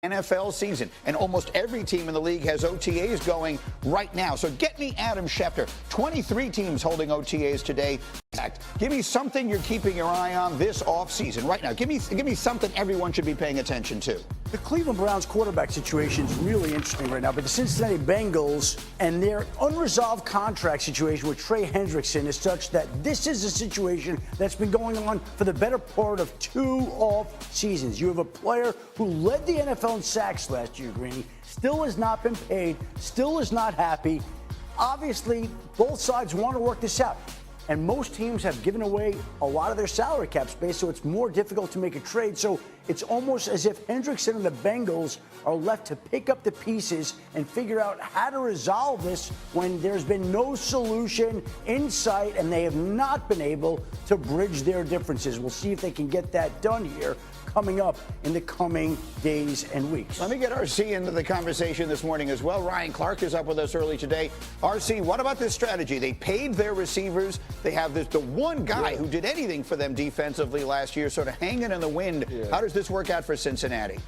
NFL season, and almost every team in the league has OTAs going right now. So get me Adam Schefter. 23 teams holding OTAs today. Give me something you're keeping your eye on this offseason right now. Give me something everyone should be paying attention to. The Cleveland Browns quarterback situation is really interesting right now, but the Cincinnati Bengals and their unresolved contract situation with Trey Hendrickson is such that this is a situation that's been going on for the better part of 2 off seasons. You have a player who led the NFL in sacks last year, Greeny, still has not been paid, still is not happy. Obviously, both sides want to work this out. And most teams have given away a lot of their salary cap space, so it's more difficult to make a trade. So it's almost as if Hendrickson and the Bengals are left to pick up the pieces and figure out how to resolve this when there's been no solution in sight and they have not been able to bridge their differences. We'll see if they can get that done here coming up in the coming days and weeks. Let me get RC into the conversation this morning as well. Ryan Clark is up with us early today. RC, what about this strategy? They paid their receivers. They have the one guy who did anything for them defensively last year, sort of hanging in the wind. How does this work out for Cincinnati?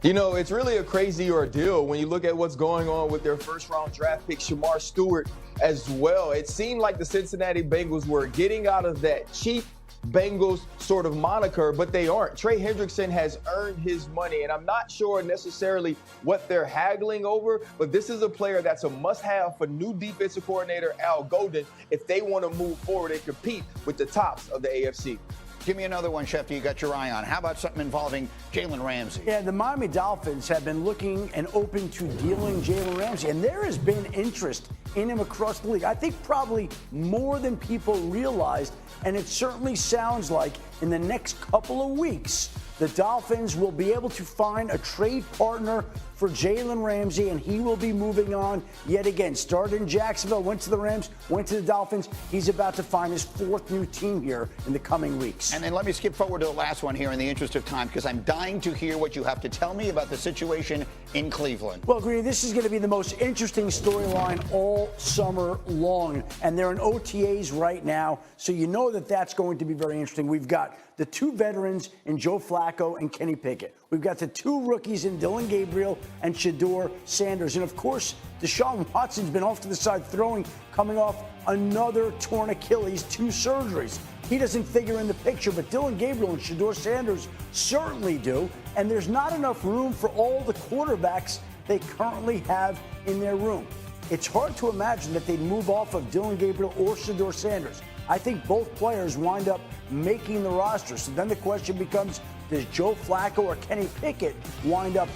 You know, it's really a crazy ordeal when you look at what's going on with their first-round draft pick, Shamar Stewart, as well. It seemed like the Cincinnati Bengals were getting out of that cheap Bengals sort of moniker, but they aren't. Trey Hendrickson has earned his money, and I'm not sure necessarily what they're haggling over, but this is a player that's a must-have for new defensive coordinator Al Golden if they want to move forward and compete with the tops of the AFC. Give me another one, Schefter, you got your eye on. How about something involving Jaylen Ramsey? Yeah, the Miami Dolphins have been looking and open to dealing Jaylen Ramsey, and there has been interest in him across the league. I think probably more than people realized, and it certainly sounds like in the next couple of weeks, the Dolphins will be able to find a trade partner for Jaylen Ramsey, and he will be moving on yet again. Started in Jacksonville, went to the Rams, went to the Dolphins. He's about to find his 4th new team here in the coming weeks. And then let me skip forward to the last one here in the interest of time, because I'm dying to hear what you have to tell me about the situation in Cleveland. Well, Greeny, this is going to be the most interesting storyline all summer long, and they're in OTAs right now, so you know that that's going to be very interesting. We've got the 2 veterans in Joe Flacco and Kenny Pickett. We've got the 2 rookies in Dillon Gabriel and Shedeur Sanders. And, of course, Deshaun Watson's been off to the side throwing, coming off another torn Achilles, 2 surgeries. He doesn't figure in the picture, but Dillon Gabriel and Shedeur Sanders certainly do. And there's not enough room for all the quarterbacks they currently have in their room. It's hard to imagine that they'd move off of Dillon Gabriel or Shedeur Sanders. I think both players wind up making the roster. So then the question becomes, does Joe Flacco or Kenny Pickett wind up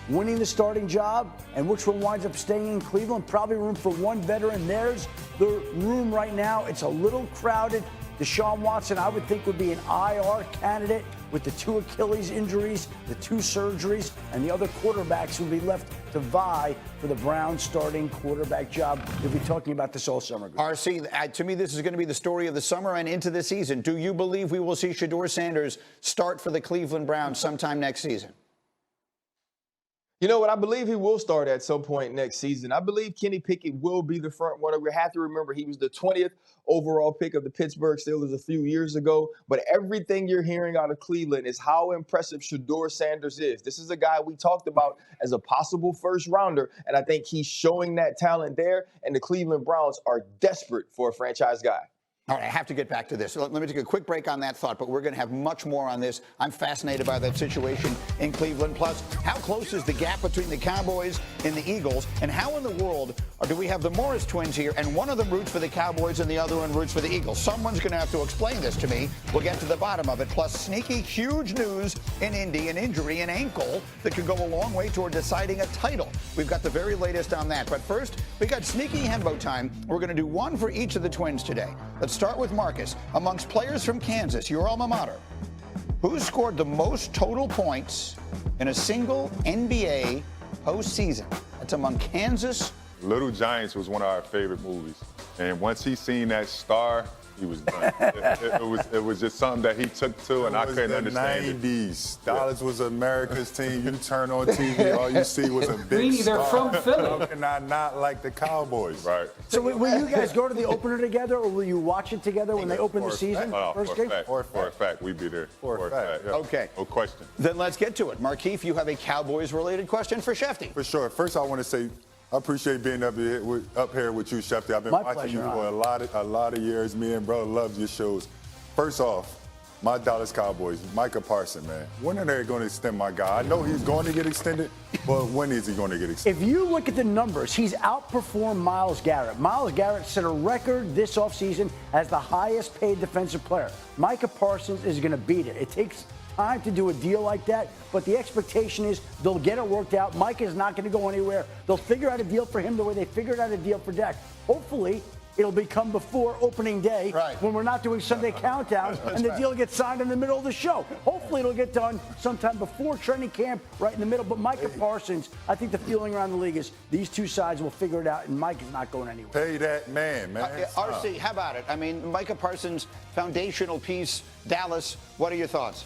winning the starting job? And which one winds up staying in Cleveland? Probably room for one veteran. There's the room right now. It's a little crowded. Deshaun Watson, I would think, would be an IR candidate with the 2 Achilles injuries, the 2 surgeries, and the other quarterbacks would be left to vie for the Browns starting quarterback job. We'll be talking about this all summer. RC, to me, this is going to be the story of the summer and into the season. Do you believe we will see Shedeur Sanders start for the Cleveland Browns sometime next season? You know what? I believe he will start at some point next season. I believe Kenny Pickett will be the front runner. We have to remember he was the 20th overall pick of the Pittsburgh Steelers a few years ago. But everything you're hearing out of Cleveland is how impressive Shedeur Sanders is. This is a guy we talked about as a possible first rounder, and I think he's showing that talent there, and the Cleveland Browns are desperate for a franchise guy. All right, I have to get back to this. Let me take a quick break on that thought, but we're going to have much more on this. I'm fascinated by that situation in Cleveland. Plus, how close is the gap between the Cowboys and the Eagles? And how in the world do we have the Morris twins here, and one of them roots for the Cowboys and the other one roots for the Eagles? Someone's going to have to explain this to me. We'll get to the bottom of it. Plus, sneaky, huge news in Indy, an injury, an ankle that could go a long way toward deciding a title. We've got the very latest on that. But first, we got sneaky Hembo time. We're going to do one for each of the twins today. Let's start with Marcus. Amongst players from Kansas, your alma mater, who scored the most total points in a single NBA postseason? That's among Kansas. Little Giants was one of our favorite movies. And once he seen that star, he was done. It was just something that he took to, and I couldn't understand it. The 90s. Dallas was America's team. You turn on TV, all you see was a big star. They're from Philly. How can I not like the Cowboys? Right. So will you guys go to the opener together, or will you watch it together when they open the season? First game? For a fact, we'd be there. For a fact. Yeah. Okay. No question. Then let's get to it. Markeith, you have a Cowboys-related question for Shefty. For sure. First, I want to say I appreciate being up here with you, Schefter. I've been watching you for a lot of years. Me and brother loves your shows. First off, my Dallas Cowboys, Micah Parsons, man. When are they going to extend my guy? I know he's going to get extended, but when is he going to get extended? If you look at the numbers, he's outperformed Myles Garrett. Myles Garrett set a record this offseason as the highest paid defensive player. Micah Parsons is going to beat it. It takes time to do a deal like that, but the expectation is they'll get it worked out. Mike is not going to go anywhere. They'll figure out a deal for him the way they figured out a deal for Dak. Hopefully, it'll become before opening day when we're not doing Sunday countdown and the deal gets signed in the middle of the show. Hopefully, it'll get done sometime before training camp, right in the middle. But Micah Parsons, I think the feeling around the league is these two sides will figure it out, and Mike is not going anywhere. Pay that man. RC, how about it? I mean, Micah Parsons, foundational piece, Dallas. What are your thoughts?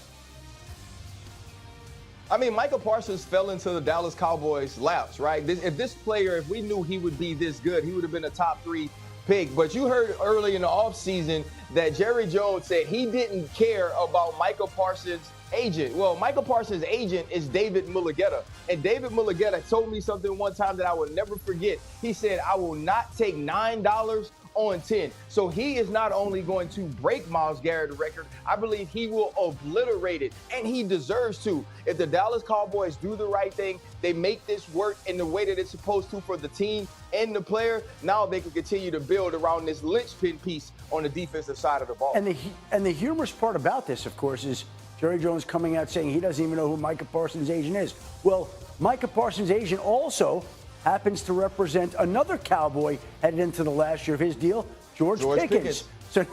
I mean, Micah Parsons fell into the Dallas Cowboys' laps, right? If we knew he would be this good, he would have been a top 3 pick. But you heard early in the offseason that Jerry Jones said he didn't care about Micah Parsons' agent. Well, Micah Parsons' agent is David Mulugheta. And David Mulugheta told me something one time that I will never forget. He said, I will not take $9 on 10. So he is not only going to break Myles Garrett's record, I believe he will obliterate it, and he deserves to. If the Dallas Cowboys do the right thing, they make this work in the way that it's supposed to for the team and the player, now they can continue to build around this linchpin piece on the defensive side of the ball. And the humorous part about this, of course, is Jerry Jones coming out saying he doesn't even know who Micah Parsons' agent is. Well, Micah Parsons' agent also happens to represent another Cowboy headed into the last year of his deal, George Pickens. So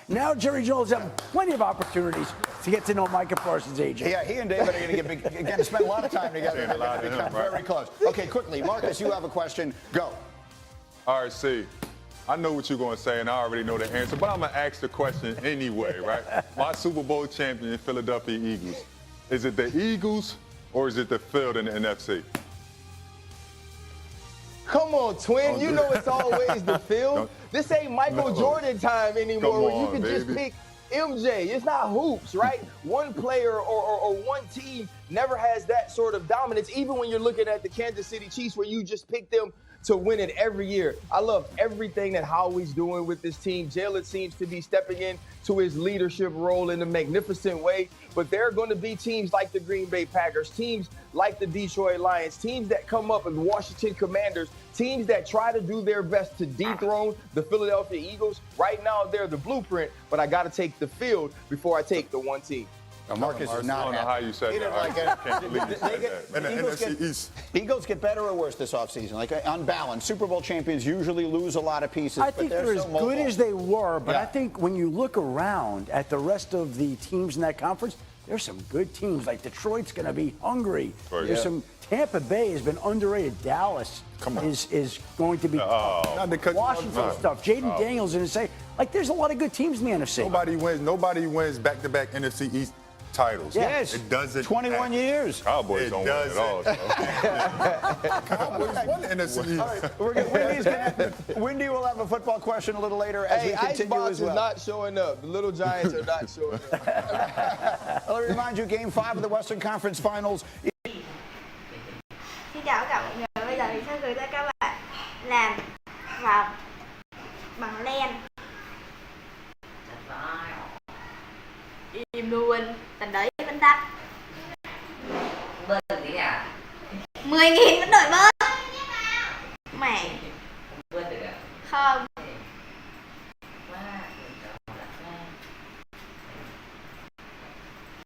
now Jerry Jones has plenty of opportunities to get to know Micah Parsons' agent. Yeah, he and David are going to spend a lot of time together. They're going to become very close. Okay, quickly, Marcus, you have a question. Go. RC, I know what you're going to say, and I already know the answer, but I'm going to ask the question anyway, right? My Super Bowl champion, Philadelphia Eagles. Is it the Eagles or is it the field in the NFC? Come on, twin. You know it's always the field. This ain't Michael Jordan time anymore where you can just pick MJ. It's not hoops, right? One player or one team never has that sort of dominance, even when you're looking at the Kansas City Chiefs where you just pick them to win it every year. I love everything that Howie's doing with this team. Jaylen seems to be stepping in to his leadership role in a magnificent way. But there are going to be teams like the Green Bay Packers, teams like the Detroit Lions, teams that come up and Washington Commanders, teams that try to do their best to dethrone the Philadelphia Eagles. Right now, they're the blueprint, but I got to take the field before I take the one team. Now, Marcus is not I don't know how you said that. Like I can't believe you said that. Eagles get better or worse this offseason? Like, on balance, Super Bowl champions usually lose a lot of pieces. I think they're as good as they were, but I think when you look around at the rest of the teams in that conference, there's some good teams. Like Detroit's going to be hungry. There's some. Tampa Bay has been underrated. Dallas is going to be Washington stuff. Jayden Daniels and say like there's a lot of good teams in the NFC. Nobody wins back-to-back NFC East titles. Yes, it doesn't. 21 years. Cowboys don't win at all. Cowboys won the NFC East. All right, Wendy will have a football question a little later as we continue Icebox as well. is not showing up. The Little Giants are not showing up. Let me remind you, Game 5 of the Western Conference Finals. Xin chào các bạn, bây giờ thì sẽ gửi tới các bạn làm vòng bằng len. Im luôn, tầm đấy vẫn tắt. Bớt tí à? 10.000 vẫn đổi bớt. Mày. Không.